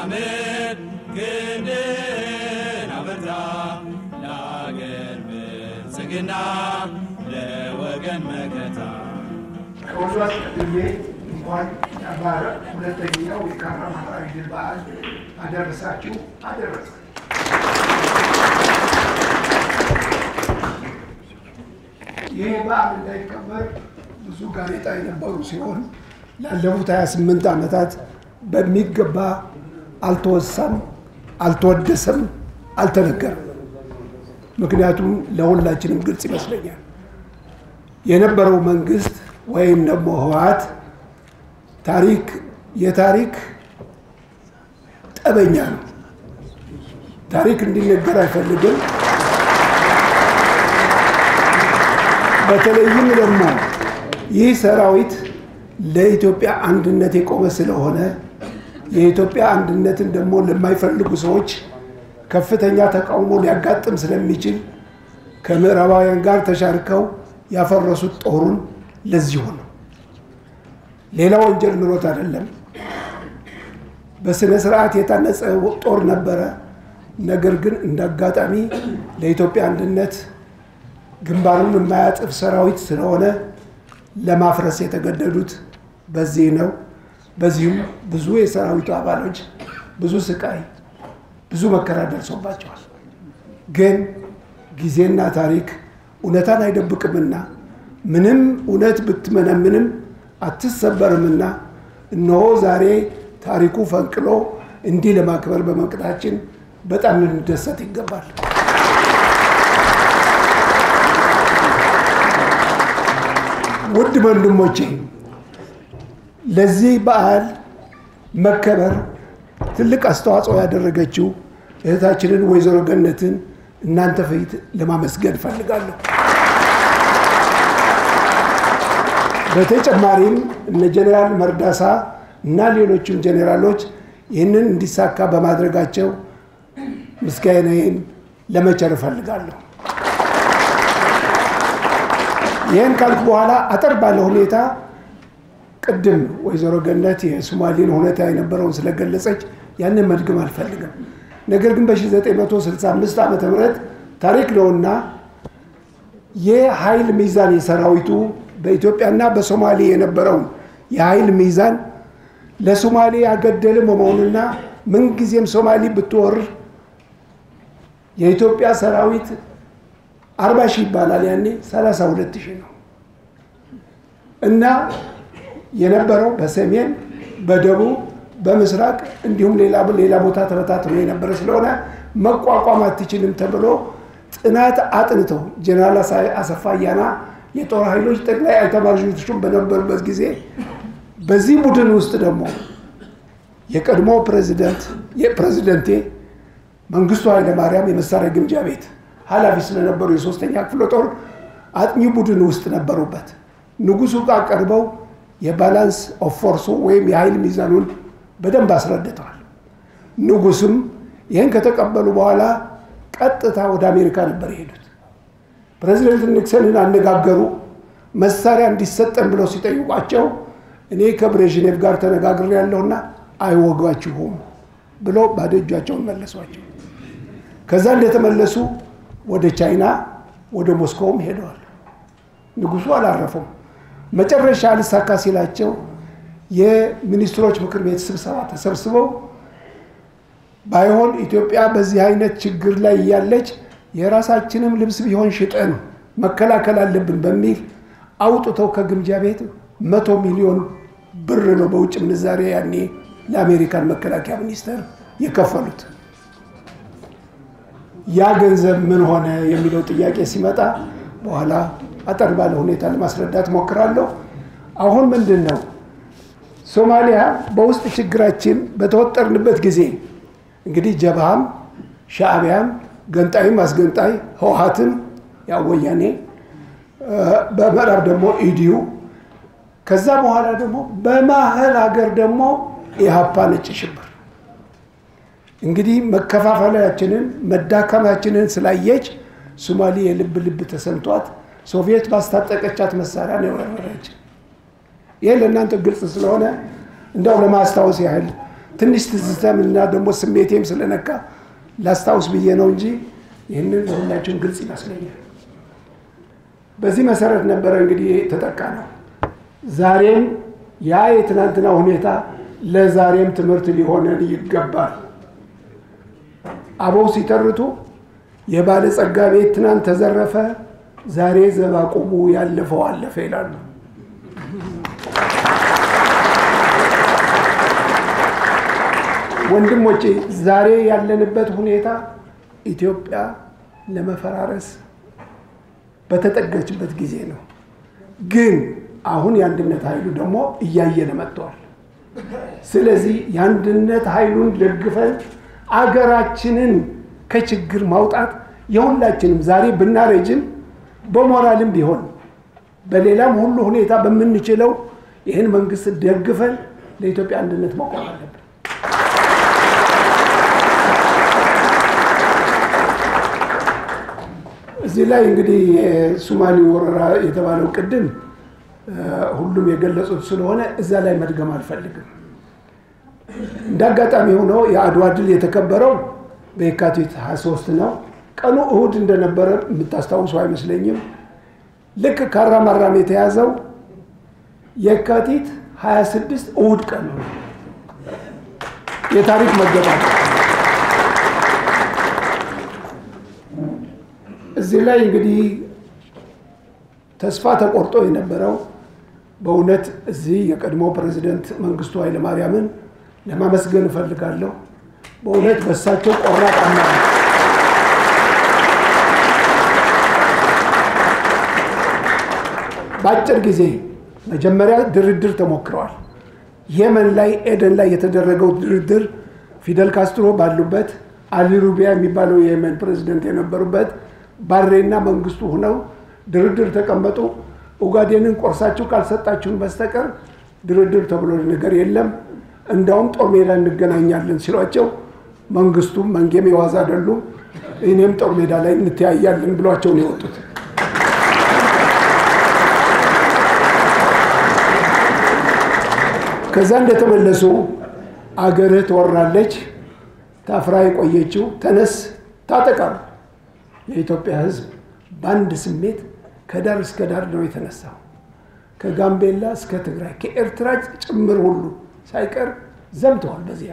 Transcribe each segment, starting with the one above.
አሜን ክንድን አበርታ ለአገር ብልጽግና ለወገን መከታ ከወሏት ቅድሜ እንኳን ያባረ ሁለተኛው የካራማራ ድል በዓል አደረሳችሁ አደረሰ። ይህ በዓል እንዳይከበር ብዙ ጋዜጣ የነበሩ ሲሆን ላለፉት 28 ዓመታት በሚገባ አልተወሳም፣ አልተወደሰም፣ አልተነገረም። ምክንያቱም ለሁላችንም ግልጽ ይመስለኛል የነበረው መንግስት ወይም ደግሞ ህወሓት የታሪክ ጠበኛ ነው። ታሪክ እንዲነገር አይፈልግም። በተለይም ደግሞ ይህ ሰራዊት ለኢትዮጵያ አንድነት የቆመ ስለሆነ የኢትዮጵያ አንድነትን ደግሞ ለማይፈልጉ ሰዎች ከፍተኛ ተቃውሞ ሊያጋጥም ስለሚችል ከምዕራባውያን ጋር ተሻርከው ያፈረሱት ጦሩን ለዚህ ሆነ። ሌላ ወንጀል ኑሮት አይደለም። በስነ ስርዓት የታነጸ ጦር ነበረ። ነገር ግን እንዳጋጣሚ ለኢትዮጵያ አንድነት ግንባሩን የማያጥፍ ሰራዊት ስለሆነ ለማፍረስ የተገደዱት በዚህ ነው። በዚህም ብዙ የሰራዊቱ አባሎች ብዙ ስቃይ ብዙ መከራ ደርሶባቸዋል። ግን ጊዜና ታሪክ እውነታን አይደብቅምና ምንም እውነት ብትመነምንም አትሰበርምና እነሆ ዛሬ ታሪኩ ፈንቅሎ እንዲህ ለማክበር በመቅጣችን በጣም ልንደሰት ይገባል። ውድ ወንድሞቼ ለዚህ በዓል መከበር ትልቅ አስተዋጽኦ ያደረገችው እህታችንን ወይዘሮ ገነትን እናንተ ፊት ለማመስገን ፈልጋለሁ። በተጨማሪም እነ ጀነራል መርዳሳ እና ሌሎችም ጀነራሎች ይህንን እንዲሳካ በማድረጋቸው ምስጋናዬን ለመቸር ፈልጋለሁ። ይህን ካልኩ በኋላ አጠር ባለ ሁኔታ ቅድም ወይዘሮ ገነት የሶማሌን ሁኔታ የነበረውን ስለገለጸች ያንን መድገም አልፈልግም። ነገር ግን በ1965 ዓመተ ምህረት ታሪክ ነውና የኃይል ሚዛን የሰራዊቱ በኢትዮጵያና በሶማሌ የነበረው የኃይል ሚዛን ለሶማሌ ያገደለ መሆኑና ምን ጊዜም ሶማሌ ብትወር የኢትዮጵያ ሰራዊት 40 ሺህ ይባላል ያኔ 32 ሺህ ነው እና የነበረው በሰሜን በደቡብ በምስራቅ እንዲሁም ሌላ ቦታ ተበታትኖ የነበረ ስለሆነ መቋቋም አትችልም ተብሎ ጥናት አጥንተው ጀነራል አሰፋ ያና የጦር ኃይሎች ጠቅላይ ኤታማዦር ሹም በነበሩበት ጊዜ በዚህ ቡድን ውስጥ ደግሞ የቀድሞ ፕሬዝዳንቴ መንግስቱ ኃይለ ማርያም የመሳሪያ ግምጃ ቤት ኃላፊ ስለነበሩ የሶስተኛ ክፍለ ጦር አጥኚ ቡድን ውስጥ ነበሩበት። ንጉሱ ጋር ቀርበው የባላንስ ኦፍ ፎርስ ወይም የኃይል ሚዛኑን በደንብ አስረድተዋል። ንጉሱም ይህን ከተቀበሉ በኋላ ቀጥታ ወደ አሜሪካ ነበር የሄዱት። ፕሬዝዳንት ኒክሰንን አነጋገሩ። መሳሪያ እንዲሰጠን ብለው ሲጠይቋቸው እኔ ከብሬዥኔቭ ጋር ተነጋግሬያለሁና አይወጓችሁም ብሎ ባዶ እጃቸውን መለሷቸው። ከዛ እንደተመለሱ ወደ ቻይና ወደ ሞስኮውም ሄደዋል። ንጉሱ አላረፈም። መጨረሻ አልሳካ ሲላቸው የሚኒስትሮች ምክር ቤት ስብሰባ ተሰብስበው ባይሆን ኢትዮጵያ በዚህ አይነት ችግር ላይ ያለች የራሳችንም ልብስ ቢሆን ሽጠን መከላከል አለብን በሚል አውጥተው ከግምጃ ቤት 100 ሚሊዮን ብር ነው በውጭ ምንዛሬ ያኔ ለአሜሪካን መከላከያ ሚኒስቴር የከፈሉት። ያ ገንዘብ ምን ሆነ የሚለው ጥያቄ ሲመጣ በኋላ አጠር ባለ ሁኔታ ለማስረዳት ሞክራለሁ። አሁን ምንድነው ሶማሊያ በውስጥ ችግራችን በተወጠርንበት ጊዜ እንግዲህ ጀብሃም ሻዕቢያም ገንጣይም አስገንጣይ ህወሓትም ያወያኔ በመራብ ደግሞ ኢዲዩ ከዛ በኋላ ደግሞ በማህል ሀገር ደግሞ ኢሃፓ ነጭ ሽብር እንግዲህ መከፋፈላችንን መዳከማችንን ስላየች ሶማሊ የልብ ተሰምቷት ሶቪየት ባስታጠቀቻት መሳሪያ ነው ወረረች። ይሄ ለእናንተ ግልጽ ስለሆነ እንደው ለማስታወስ ያህል ትንሽ ትዝታምና ደግሞ ስሜቴም ስለነካ ላስታውስ ብዬ ነው እንጂ ይህንን ለሁላችሁም ግልጽ ይመስለኛል። በዚህ መሰረት ነበረ እንግዲህ ተጠቃ ነው። ዛሬም ያ የትናንትና ሁኔታ ለዛሬም ትምህርት ሊሆነን ይገባል። አበው ሲተርቱ የባለጸጋ ቤት ትናንት ተዘረፈ፣ ዛሬ ዘብ አቁሙ፣ ያለፈው አለፈ ይላሉ። ወንድሞቼ ዛሬ ያለንበት ሁኔታ ኢትዮጵያ ለመፈራረስ በተጠጋችበት ጊዜ ነው። ግን አሁን የአንድነት ኃይሉ ደግሞ እያየለ መጥቷል። ስለዚህ የአንድነት ኃይሉን ደግፈን አገራችንን ከችግር ማውጣት የሁላችንም ዛሬ ብናረጅም በሞራልም ቢሆን በሌላም ሁሉ ሁኔታ በምንችለው ይህን መንግስት ደግፈን ለኢትዮጵያ አንድነት መቆም አለብን። እዚህ ላይ እንግዲህ ሶማሌ ወረራ የተባለው ቅድም ሁሉም የገለጹት ስለሆነ እዛ ላይ መድገም አልፈልግም። እንዳጋጣሚ ሆኖ የአድዋ ድል የተከበረው በየካቲት 23 ነው። ቀኑ እሁድ እንደነበረ የምታስታውሱ አይመስለኝም። ልክ ካራማራም የተያዘው የካቲት 26 እሁድ ቀን ነው። የታሪክ መገጣጠም እዚህ ላይ እንግዲህ ተስፋ ተቆርጦ የነበረው በእውነት እዚህ የቀድሞ ፕሬዝዳንት መንግስቱ ኃይለማርያምን ለማመስገን እፈልጋለሁ። በእውነት በሳቸው ቆራጥ አመራር በአጭር ጊዜ መጀመሪያ ድርድር ተሞክረዋል። የመን ላይ ኤደን ላይ የተደረገው ድርድር ፊደል ካስትሮ ባሉበት አሊ ሩቢያ የሚባለው የየመን ፕሬዝዳንት የነበሩበት ባሬና መንግስቱ ሆነው ድርድር ተቀመጡ። ኡጋዴንን ቆርሳችሁ ካልሰጣችሁን በስተቀር ድርድር ተብሎ ነገር የለም፣ እንዳውም ጦር ሜዳ እንገናኛለን ሲሏቸው መንግስቱም መንጌም የዋዛ አይደሉም፣ እኔም ጦር ሜዳ ላይ እንተያያለን ብሏቸው ነው የወጡት። ከዛ እንደተመለሱ አገርህ ትወራለች ታፍራ የቆየችው ተነስ ታጠቃሉ። የኢትዮጵያ ህዝብ በአንድ ስሜት ከዳር እስከ ዳር ነው የተነሳው። ከጋምቤላ እስከ ትግራይ ከኤርትራ ጭምር ሁሉ ሳይቀር ዘምተዋል። በዚህ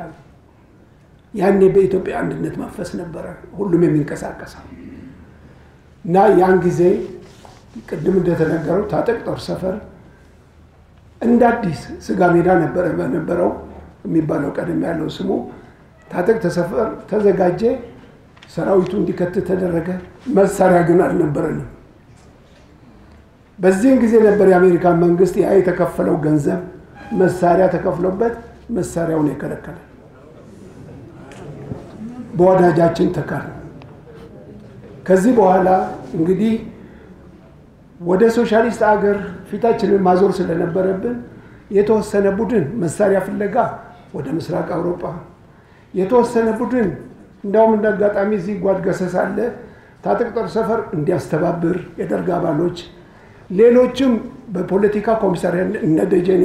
ያኔ በኢትዮጵያ አንድነት መንፈስ ነበረ ሁሉም የሚንቀሳቀሰው እና ያን ጊዜ ቅድም እንደተነገረው ታጠቅ ጦር ሰፈር እንደ አዲስ ስጋ ሜዳ ነበረው የሚባለው ቀደም ያለው ስሙ ታጠቅ ተሰፈር ተዘጋጀ። ሰራዊቱ እንዲከት ተደረገ። መሳሪያ ግን አልነበረንም። በዚህን ጊዜ ነበር የአሜሪካን መንግስት ያ የተከፈለው ገንዘብ መሳሪያ ተከፍሎበት መሳሪያውን የከለከለ። በወዳጃችን ተካል። ከዚህ በኋላ እንግዲህ ወደ ሶሻሊስት አገር ፊታችንን ማዞር ስለነበረብን የተወሰነ ቡድን መሳሪያ ፍለጋ ወደ ምስራቅ አውሮፓ፣ የተወሰነ ቡድን እንዳውም እንዳጋጣሚ እዚህ ጓድ ገሰስ አለ ታጠቅ ጦር ሰፈር እንዲያስተባብር የደርግ አባሎች፣ ሌሎችም በፖለቲካ ኮሚሳሪያት እነ ደጀኔ፣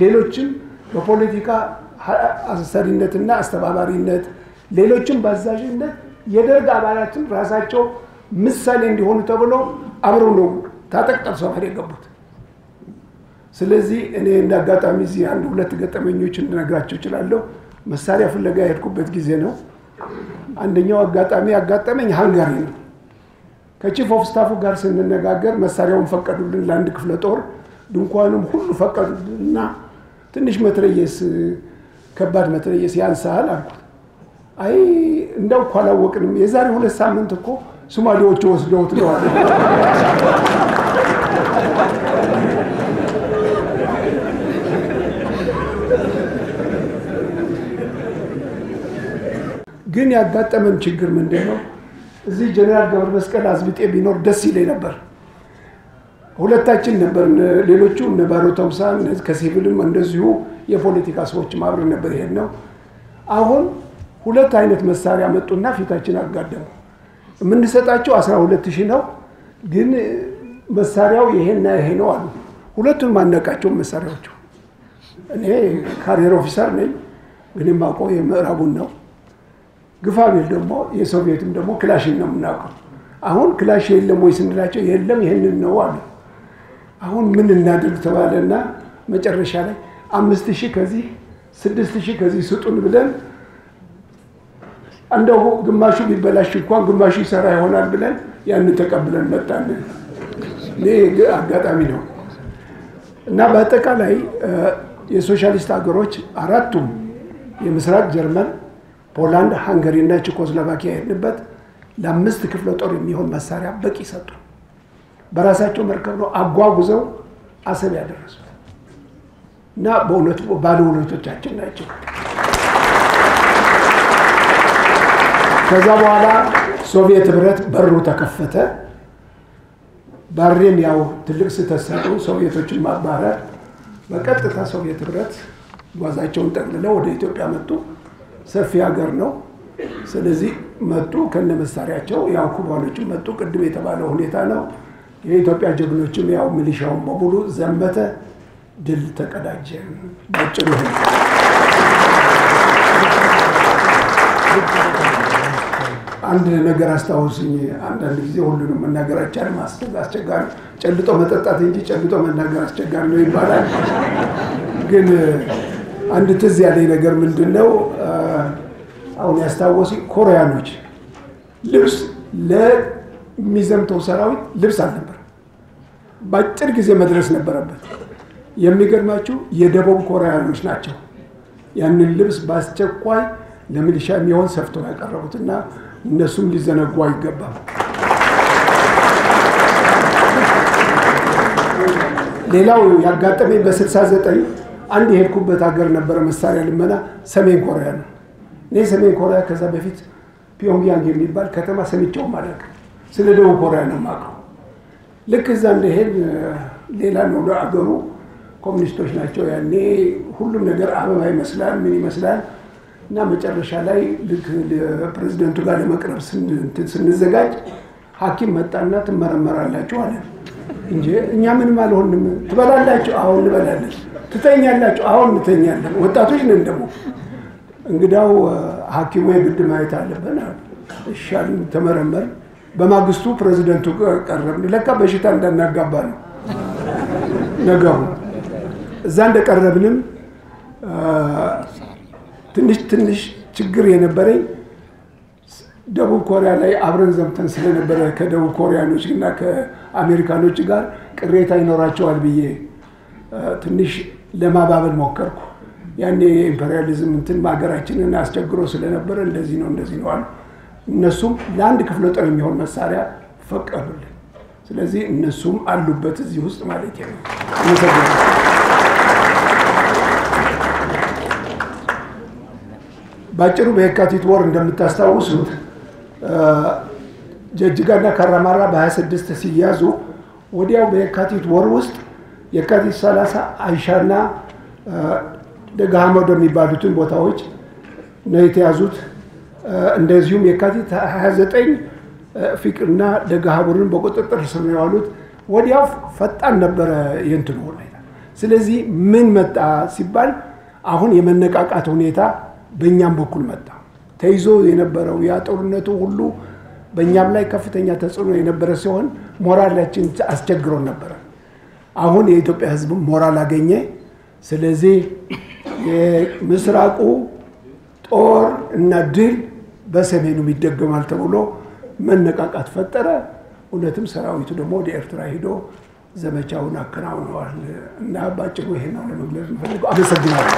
ሌሎችም በፖለቲካ አሰሪነትና አስተባባሪነት፣ ሌሎችም በአዛዥነት የደርግ አባላትም ራሳቸው ምሳሌ እንዲሆኑ ተብሎ አብረው ነው ታጠቅ ጦር ሰፈር የገቡት። ስለዚህ እኔ እንዳጋጣሚ እዚህ አንድ ሁለት ገጠመኞች እንድነግራቸው እችላለሁ። መሳሪያ ፍለጋ የሄድኩበት ጊዜ ነው። አንደኛው አጋጣሚ ያጋጠመኝ ሃንጋሪ ነው። ከቺፍ ኦፍ ስታፉ ጋር ስንነጋገር መሳሪያውን ፈቀዱልን ለአንድ ክፍለ ጦር፣ ድንኳኑም ሁሉ ፈቀዱልንና ትንሽ መትረየስ ከባድ መትረየስ ያንሳል አልኩት። አይ እንደው እኮ አላወቅንም፣ የዛሬ 2 ሳምንት እኮ ሶማሌዎቹ ወስደውት ነው አለ። ግን ያጋጠመን ችግር ምንድነው? እዚህ ጀነራል ገብረ መስቀል አዝብጤ ቢኖር ደስ ይለኝ ነበር። ሁለታችን ነበር፣ ሌሎቹ እነ ባሮ ተምሳን ከሲቪልም እንደዚሁ የፖለቲካ ሰዎች ማብረን ነበር ይሄን ነው። አሁን ሁለት አይነት መሳሪያ መጡና ፊታችን አጋደሙ። የምንሰጣቸው 12000 ነው፣ ግን መሳሪያው ይሄና ይሄ ነው አሉ። ሁለቱን ማነቃቸው መሳሪያዎቹ። እኔ ካሪየር ኦፊሰር ነኝ፣ ግን የማውቀው የምዕራቡን ነው። ግፋቢል ደግሞ የሶቪየትም ደግሞ ክላሽን ነው የምናውቀው። አሁን ክላሽ የለም ወይ ስንላቸው የለም ይሄንን ነው አሉ። አሁን ምን እናድርግ ተባለና መጨረሻ ላይ 5000 ከዚህ 6000 ከዚህ ስጡን ብለን እንደው ግማሹ ቢበላሽ እንኳን ግማሹ ይሰራ ይሆናል ብለን ያንን ተቀብለን መጣን። አጋጣሚ ነው እና በአጠቃላይ የሶሻሊስት ሀገሮች አራቱም የምስራቅ ጀርመን፣ ፖላንድ፣ ሃንጋሪ እና ቼኮስሎቫኪያ የሄድንበት ለ5 ክፍለ ጦር የሚሆን መሳሪያ በቂ ሰጡ። በራሳቸው መርከብ ነው አጓጉዘው አሰብ ያደረሱት እና በእውነቱ ባለውለቶቻችን ናቸው። ከዛ በኋላ ሶቪየት ህብረት በሩ ተከፈተ። ባሬም ያው ትልቅ ስተሰሩ ሶቪየቶችን ማባረር በቀጥታ ሶቪየት ህብረት ጓዛቸውን ጠቅልለው ወደ ኢትዮጵያ መጡ። ሰፊ ሀገር ነው። ስለዚህ መጡ ከነ መሳሪያቸው። ያው ኩባኖችም መጡ። ቅድም የተባለው ሁኔታ ነው። የኢትዮጵያ ጀግኖችም ያው ሚሊሻውን በሙሉ ዘመተ፣ ድል ተቀዳጀ። ባጭሩ አንድ ነገር አስታውስኝ። አንዳንድ ጊዜ ሁሉንም መናገር አይቻልም፣ አስቸጋሪ፣ ጨልጦ መጠጣት እንጂ ጨልጦ መናገር አስቸጋሪ ነው ይባላል። ግን አንድ ትዝ ያለኝ ነገር ምንድነው አሁን ያስታወስኝ፣ ኮሪያኖች ልብስ ለሚዘምተው ሰራዊት ልብስ አልነበረ፣ በአጭር ጊዜ መድረስ ነበረበት። የሚገርማችሁ የደቡብ ኮሪያኖች ናቸው ያንን ልብስ በአስቸኳይ ለሚሊሻ የሚሆን ሰፍተው ያቀረቡትና እነሱም ሊዘነጉ አይገባም። ሌላው ያጋጠመኝ በ69 አንድ የሄድኩበት ሀገር ነበረ መሳሪያ ልመና፣ ሰሜን ኮሪያ ነው። እኔ ሰሜን ኮሪያ ከዛ በፊት ፒዮንግያንግ የሚባል ከተማ ሰምቼው ማለት ስለ ደቡብ ኮሪያ ነው የማውቀው። ልክ እዛ እንደሄድ ሌላ ነው አገሩ፣ ኮሚኒስቶች ናቸው ያኔ። ሁሉም ነገር አበባ ይመስላል፣ ምን ይመስላል። እና መጨረሻ ላይ ልክ ፕሬዝዳንቱ ጋር ለመቅረብ ስንዘጋጅ ሐኪም መጣና ትመረመራላችሁ አለ እንጂ እኛ ምንም አልሆንም። ትበላላችሁ? አሁን እንበላለን። ትተኛላችሁ? አሁን እንተኛለን። ወጣቶች ነን ደግሞ። እንግዳው ሐኪሙ የግድ ማየት አለብን። እሺ አልን፣ ተመረመር። በማግስቱ ፕሬዝዳንቱ ቀረብን። ለካ በሽታ እንዳናጋባ ነው ነገሩ። እዛ እንደቀረብንም ትንሽ ችግር የነበረኝ ደቡብ ኮሪያ ላይ አብረን ዘምተን ስለነበረ ከደቡብ ኮሪያኖች እና ከአሜሪካኖች ጋር ቅሬታ ይኖራቸዋል ብዬ ትንሽ ለማባበል ሞከርኩ። ያኔ የኢምፔሪያሊዝም እንትን ሀገራችንን አስቸግሮ ስለነበረ እንደዚህ ነው አሉ። እነሱም ለአንድ ክፍለ ጦር የሚሆን መሳሪያ ፈቀዱልን። ስለዚህ እነሱም አሉበት እዚህ ውስጥ ማለት ነው። ባጭሩ በየካቲት ወር እንደምታስታውሱት ጅጅጋና ካራማራ በ26 ሲያዙ ወዲያው በየካቲት ወር ውስጥ የካቲት 30 አይሻና ደጋሃመዶ የሚባሉትን ቦታዎች ነው የተያዙት። እንደዚሁም የካቲት 29 ፊቅርና ደጋሃቡርን በቁጥጥር ስር ነው ያሉት። ወዲያው ፈጣን ነበረ የእንትኑ ሁኔታ። ስለዚህ ምን መጣ ሲባል አሁን የመነቃቃት ሁኔታ በእኛም በኩል መጣ። ተይዞ የነበረው ያ ጦርነቱ ሁሉ በእኛም ላይ ከፍተኛ ተጽዕኖ የነበረ ሲሆን ሞራላችን አስቸግሮን ነበረ። አሁን የኢትዮጵያ ሕዝብ ሞራል አገኘ። ስለዚህ የምስራቁ ጦር እና ድል በሰሜኑ ይደገማል ተብሎ መነቃቃት ፈጠረ። እውነትም ሰራዊቱ ደግሞ ወደ ኤርትራ ሄዶ ዘመቻውን አከናውነዋል እና ባጭሩ ይሄን ነው ለመግለጽ የምፈልገው። አመሰግናለሁ።